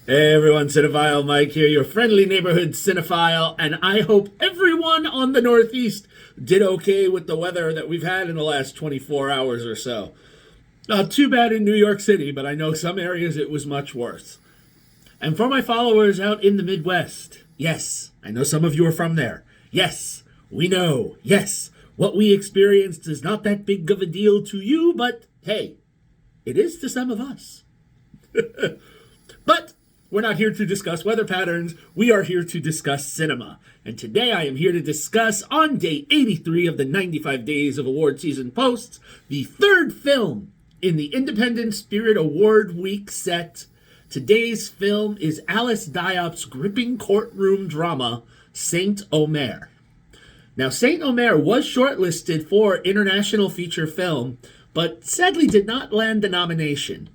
Hey everyone, Cinephile Mike here, your friendly neighborhood cinephile, and I hope everyone on the Northeast did okay with the weather that we've had in the last 24 hours or so. Not too bad in New York City, but I know some areas it was much worse. And for my followers out in the Midwest, yes, I know some of you are from there. Yes, we know. Yes, what we experienced is not that big of a deal to you, but hey, it is to some of us. But we're not here to discuss weather patterns. We are here to discuss cinema. And today I am here to discuss, on day 83 of the 95 Days of Award Season Posts, the third film in the Independent Spirit Award Week set. Today's film is Alice Diop's gripping courtroom drama, Saint Omer. Now, Saint Omer was shortlisted for International Feature Film, but sadly did not land the nomination.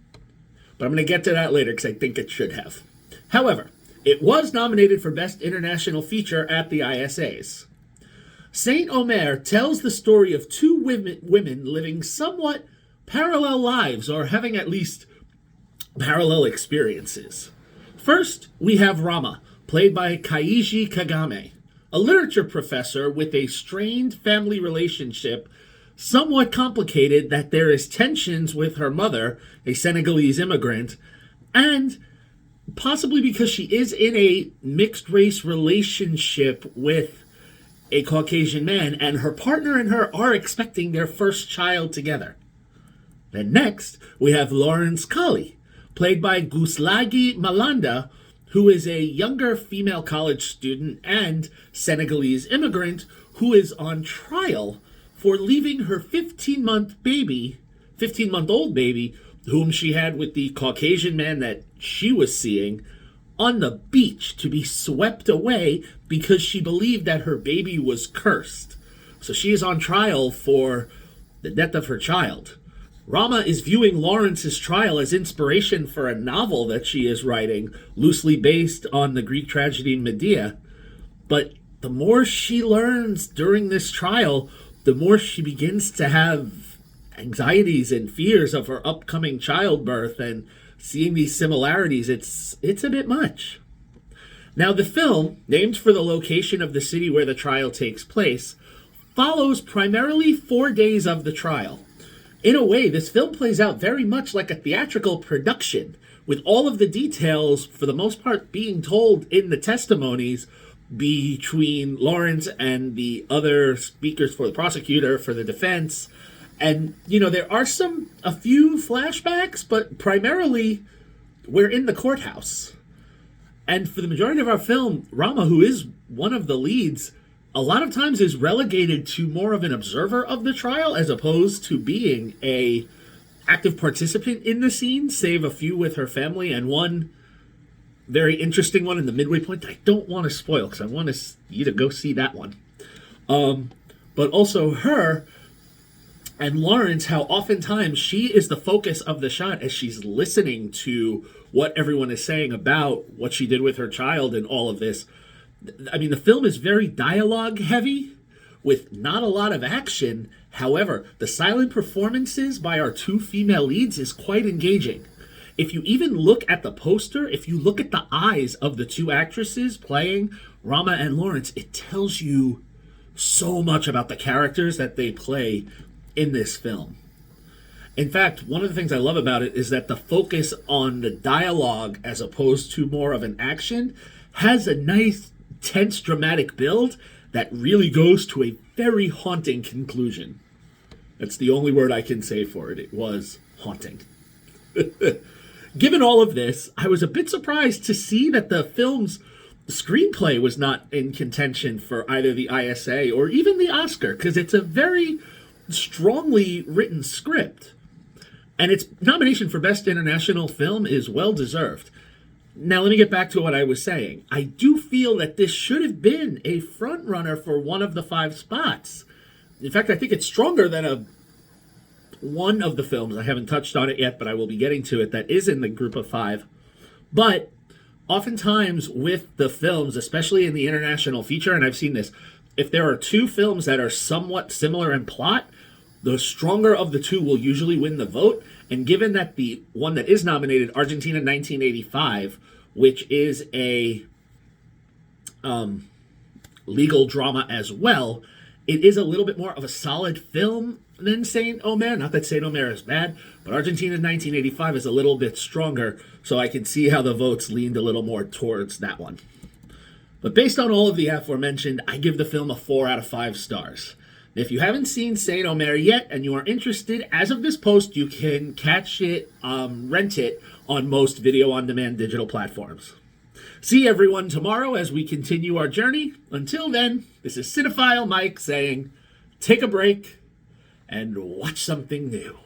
But I'm going to get to that later because I think it should have. However, it was nominated for Best International Feature at the ISAs. Saint Omer tells the story of two women living somewhat parallel lives, or having at least parallel experiences. First, we have Rama, played by Kaiji Kagame, a literature professor with a strained family relationship, somewhat complicated that there is tensions with her mother, a Senegalese immigrant, and possibly because she is in a mixed race relationship with a Caucasian man, and her partner and her are expecting their first child together. Then next, we have Lawrence Kali, played by Guslagi Malanda, who is a younger female college student and Senegalese immigrant who is on trial for leaving her 15-month old baby, whom she had with the Caucasian man that she was seeing, on the beach to be swept away because she believed that her baby was cursed. So she is on trial for the death of her child. Rama is viewing Lawrence's trial as inspiration for a novel that she is writing, loosely based on the Greek tragedy Medea. But the more she learns during this trial, the more she begins to have anxieties and fears of her upcoming childbirth, and seeing these similarities, it's a bit much. Now, the film, named for the location of the city where the trial takes place, follows primarily 4 days of the trial. In a way, this film plays out very much like a theatrical production, with all of the details, for the most part, being told in the testimonies between Lawrence and the other speakers for the prosecutor, for the defense. And, there are a few flashbacks, but primarily we're in the courthouse. And for the majority of our film, Rama, who is one of the leads, a lot of times is relegated to more of an observer of the trial as opposed to being a active participant in the scene, save a few with her family and one very interesting one in the midway point that I don't want to spoil because I want you to go see that one. But also her and Lawrence, how oftentimes she is the focus of the shot as she's listening to what everyone is saying about what she did with her child and all of this. I mean, the film is very dialogue heavy with not a lot of action. However, the silent performances by our two female leads is quite engaging. If you even look at the poster, if you look at the eyes of the two actresses playing Rama and Lawrence, it tells you so much about the characters that they play in this film. In fact, one of the things I love about it is that the focus on the dialogue as opposed to more of an action has a nice, tense, dramatic build that really goes to a very haunting conclusion. That's the only word I can say for it. It was haunting. Given all of this, I was a bit surprised to see that the film's screenplay was not in contention for either the ISA or even the Oscar, because it's a very strongly written script. And its nomination for Best International Film is well deserved. Now, let me get back to what I was saying. I do feel that this should have been a front runner for one of the 5 spots. In fact, I think it's stronger than one of the films. I haven't touched on it yet, but I will be getting to it, that is in the group of 5. But oftentimes with the films, especially in the international feature, and I've seen this, if there are 2 films that are somewhat similar in plot, the stronger of the 2 will usually win the vote. And given that the one that is nominated, Argentina 1985, which is a legal drama as well, it is a little bit more of a solid film than Saint Omer. Not that Saint Omer is bad, but Argentina's 1985 is a little bit stronger, so I can see how the votes leaned a little more towards that one. But based on all of the aforementioned, I give the film a 4 out of 5 stars. If you haven't seen Saint Omer yet and you are interested, as of this post, you can catch it, rent it on most video-on-demand digital platforms. See everyone tomorrow as we continue our journey. Until then, this is Cinephile Mike saying, take a break and watch something new.